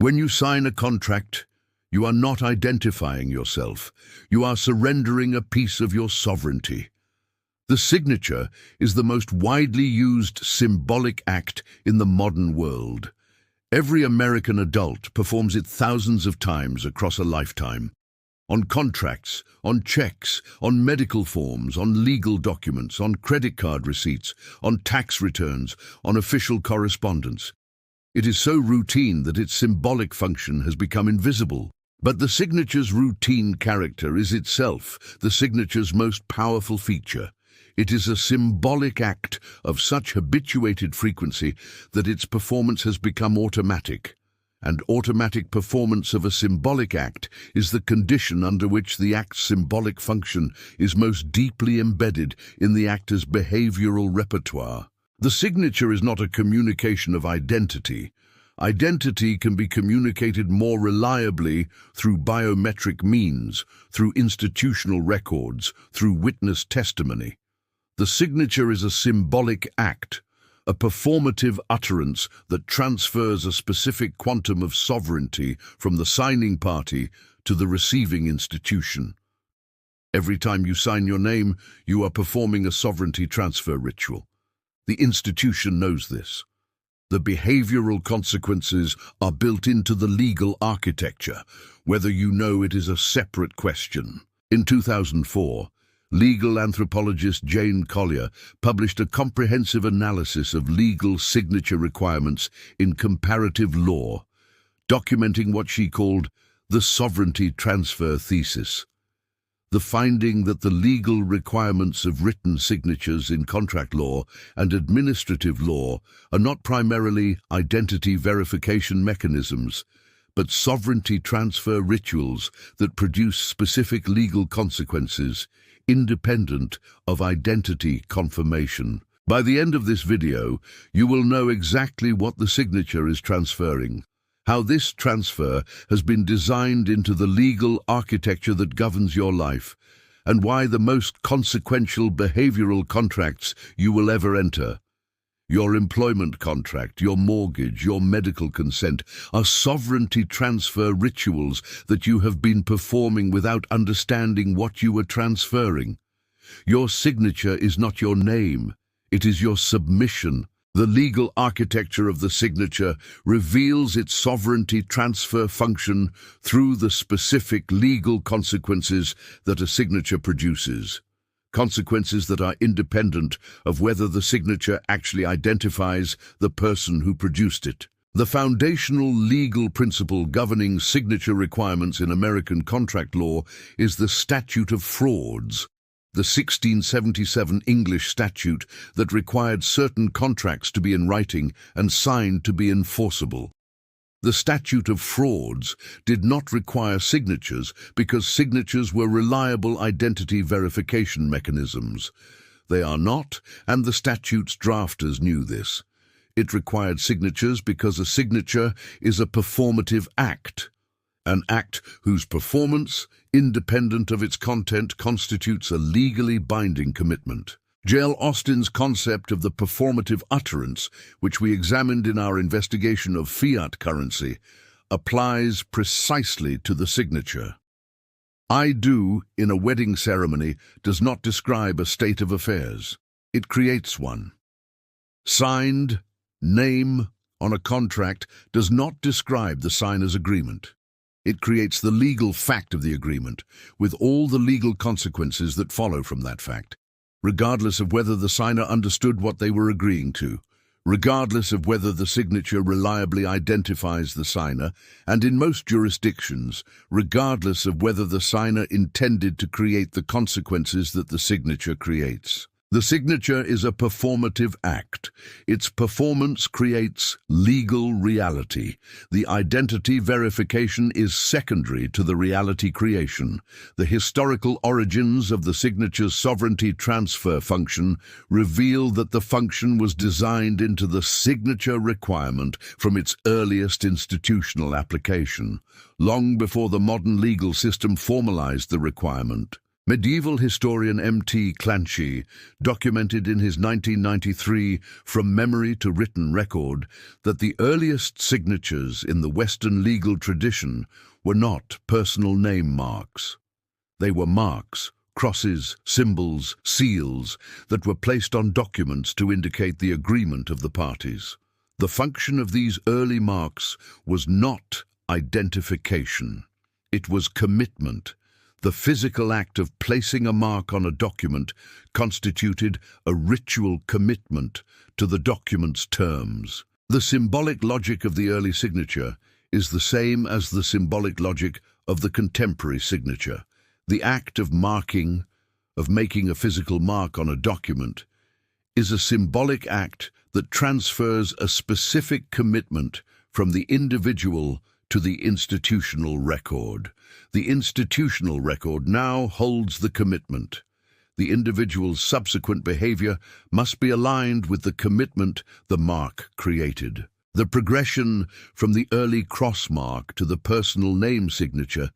When you sign a contract, you are not identifying yourself. You are surrendering a piece of your sovereignty. The signature is the most widely used symbolic act in the modern world. Every American adult performs it thousands of times across a lifetime. On contracts, on checks, on medical forms, on legal documents, on credit card receipts, on tax returns, on official correspondence. It is so routine that its symbolic function has become invisible. But the signature's routine character is itself the signature's most powerful feature. It is a symbolic act of such habituated frequency that its performance has become automatic. And automatic performance of a symbolic act is the condition under which the act's symbolic function is most deeply embedded in the actor's behavioral repertoire. The signature is not a communication of identity. Identity can be communicated more reliably through biometric means, through institutional records, through witness testimony. The signature is a symbolic act, a performative utterance that transfers a specific quantum of sovereignty from the signing party to the receiving institution. Every time you sign your name, you are performing a sovereignty transfer ritual. The institution knows this. The behavioral consequences are built into the legal architecture, whether you know it is a separate question. In 2004, legal anthropologist Jane Collier published a comprehensive analysis of legal signature requirements in comparative law, documenting what she called the sovereignty transfer thesis. The finding that the legal requirements of written signatures in contract law and administrative law are not primarily identity verification mechanisms, but sovereignty transfer rituals that produce specific legal consequences independent of identity confirmation. By the end of this video, you will know exactly what the signature is transferring, how this transfer has been designed into the legal architecture that governs your life, and why the most consequential behavioral contracts you will ever enter, your employment contract, your mortgage, your medical consent, are sovereignty transfer rituals that you have been performing without understanding what you were transferring. Your signature is not your name, it is your submission. The legal architecture of the signature reveals its sovereignty transfer function through the specific legal consequences that a signature produces. Consequences that are independent of whether the signature actually identifies the person who produced it. The foundational legal principle governing signature requirements in American contract law is the Statute of Frauds, the 1677 English statute that required certain contracts to be in writing and signed to be enforceable. The Statute of Frauds did not require signatures because signatures were reliable identity verification mechanisms. They are not, and the statute's drafters knew this. It required signatures because a signature is a performative act, an act whose performance, independent of its content, constitutes a legally binding commitment. J.L. Austin's concept of the performative utterance, which we examined in our investigation of fiat currency, applies precisely to the signature. "I do" in a wedding ceremony does not describe a state of affairs. It creates one. Signed name on a contract does not describe the signer's agreement. It creates the legal fact of the agreement, with all the legal consequences that follow from that fact, regardless of whether the signer understood what they were agreeing to, regardless of whether the signature reliably identifies the signer, and in most jurisdictions, regardless of whether the signer intended to create the consequences that the signature creates. The signature is a performative act. Its performance creates legal reality. The identity verification is secondary to the reality creation. The historical origins of the signature's sovereignty transfer function reveal that the function was designed into the signature requirement from its earliest institutional application, long before the modern legal system formalized the requirement. Medieval historian M.T. Clanchy documented in his 1993 From Memory to Written Record that the earliest signatures in the Western legal tradition were not personal name marks. They were marks, crosses, symbols, seals that were placed on documents to indicate the agreement of the parties. The function of these early marks was not identification. It was commitment. The physical act of placing a mark on a document constituted a ritual commitment to the document's terms. The symbolic logic of the early signature is the same as the symbolic logic of the contemporary signature. The act of making a physical mark on a document, is a symbolic act that transfers a specific commitment from the individual to the institutional record. The institutional record now holds the commitment. The individual's subsequent behavior must be aligned with the commitment the mark created. The progression from the early cross mark to the personal name signature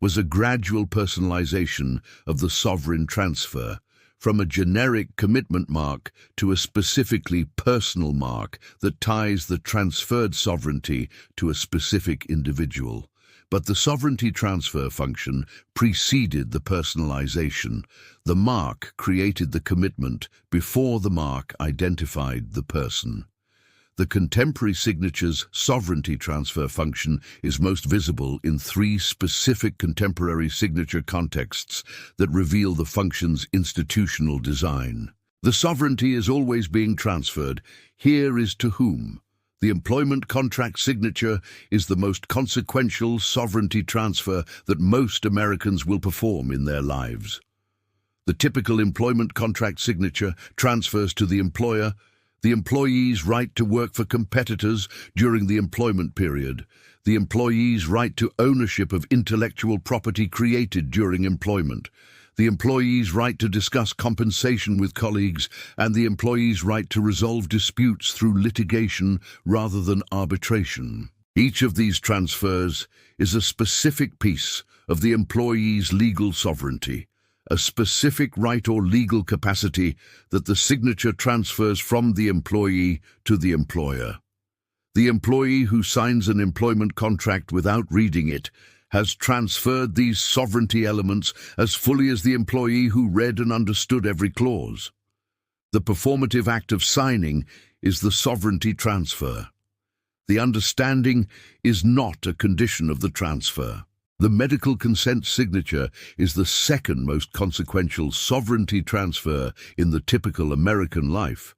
was a gradual personalization of the sovereign transfer, from a generic commitment mark to a specifically personal mark that ties the transferred sovereignty to a specific individual. But the sovereignty transfer function preceded the personalization. The mark created the commitment before the mark identified the person. The contemporary signature's sovereignty transfer function is most visible in three specific contemporary signature contexts that reveal the function's institutional design. The sovereignty is always being transferred. Here is to whom. The employment contract signature is the most consequential sovereignty transfer that most Americans will perform in their lives. The typical employment contract signature transfers to the employer the employee's right to work for competitors during the employment period, the employee's right to ownership of intellectual property created during employment, the employee's right to discuss compensation with colleagues, and the employee's right to resolve disputes through litigation rather than arbitration. Each of these transfers is a specific piece of the employee's legal sovereignty, a specific right or legal capacity that the signature transfers from the employee to the employer. The employee who signs an employment contract without reading it has transferred these sovereignty elements as fully as the employee who read and understood every clause. The performative act of signing is the sovereignty transfer. The understanding is not a condition of the transfer. The medical consent signature is the second most consequential sovereignty transfer in the typical American life.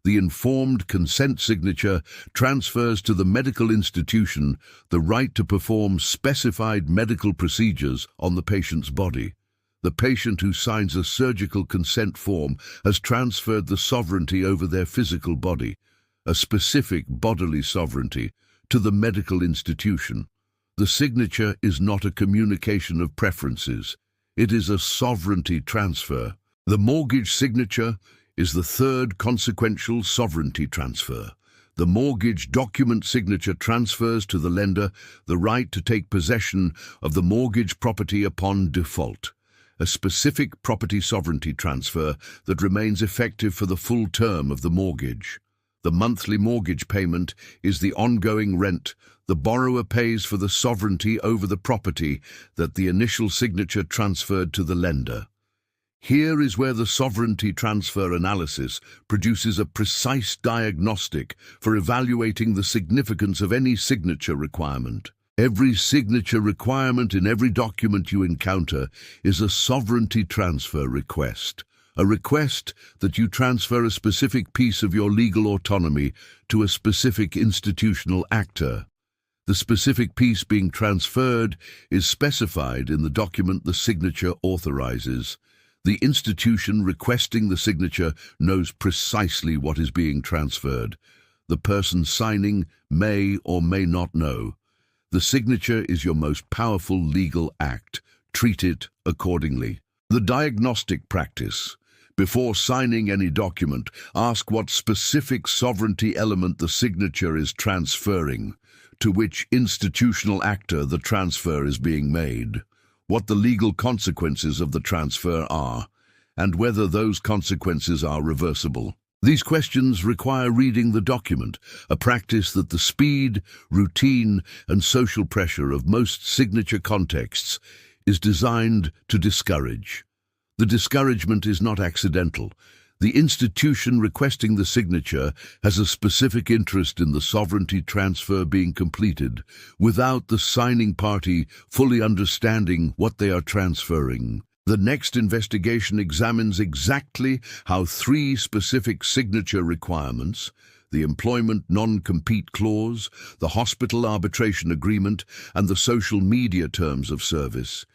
The informed consent signature transfers to the medical institution the right to perform specified medical procedures on the patient's body. The patient who signs a surgical consent form has transferred the sovereignty over their physical body, a specific bodily sovereignty, to the medical institution. The signature is not a communication of preferences. It is a sovereignty transfer. The mortgage signature is the third consequential sovereignty transfer. The mortgage document signature transfers to the lender the right to take possession of the mortgage property upon default, a specific property sovereignty transfer that remains effective for the full term of the mortgage. The monthly mortgage payment is the ongoing rent the borrower pays for the sovereignty over the property that the initial signature transferred to the lender. Here is where the sovereignty transfer analysis produces a precise diagnostic for evaluating the significance of any signature requirement. Every signature requirement in every document you encounter is a sovereignty transfer request. A request that you transfer a specific piece of your legal autonomy to a specific institutional actor. The specific piece being transferred is specified in the document the signature authorizes. The institution requesting the signature knows precisely what is being transferred. The person signing may or may not know. The signature is your most powerful legal act. Treat it accordingly. The diagnostic practice. Before signing any document, ask what specific sovereignty element the signature is transferring, to which institutional actor the transfer is being made. what the legal consequences of the transfer are, and whether those consequences are reversible. These questions require reading the document, a practice that the speed, routine, and social pressure of most signature contexts is designed to discourage. The discouragement is not accidental. The institution requesting the signature has a specific interest in the sovereignty transfer being completed, without the signing party fully understanding what they are transferring. The next investigation examines exactly how three specific signature requirements, the employment non-compete clause, the hospital arbitration agreement, and the social media terms of service,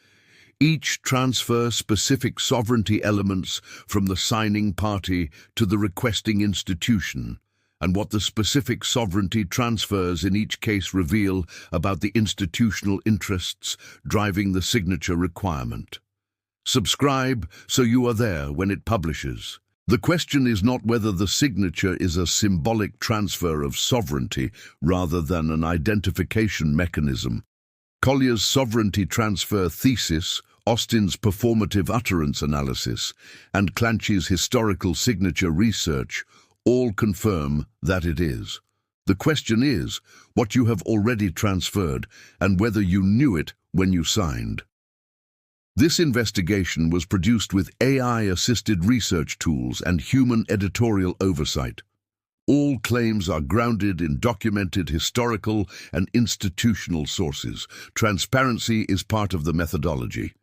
each transfer specific sovereignty elements from the signing party to the requesting institution, and what the specific sovereignty transfers in each case reveal about the institutional interests driving the signature requirement. Subscribe so you are there when it publishes. The question is not whether the signature is a symbolic transfer of sovereignty rather than an identification mechanism. Collier's sovereignty transfer thesis, Austin's performative utterance analysis, and Clanchy's historical signature research all confirm that it is. The question is what you have already transferred and whether you knew it when you signed. This investigation was produced with AI-assisted research tools and human editorial oversight. All claims are grounded in documented historical and institutional sources. Transparency is part of the methodology.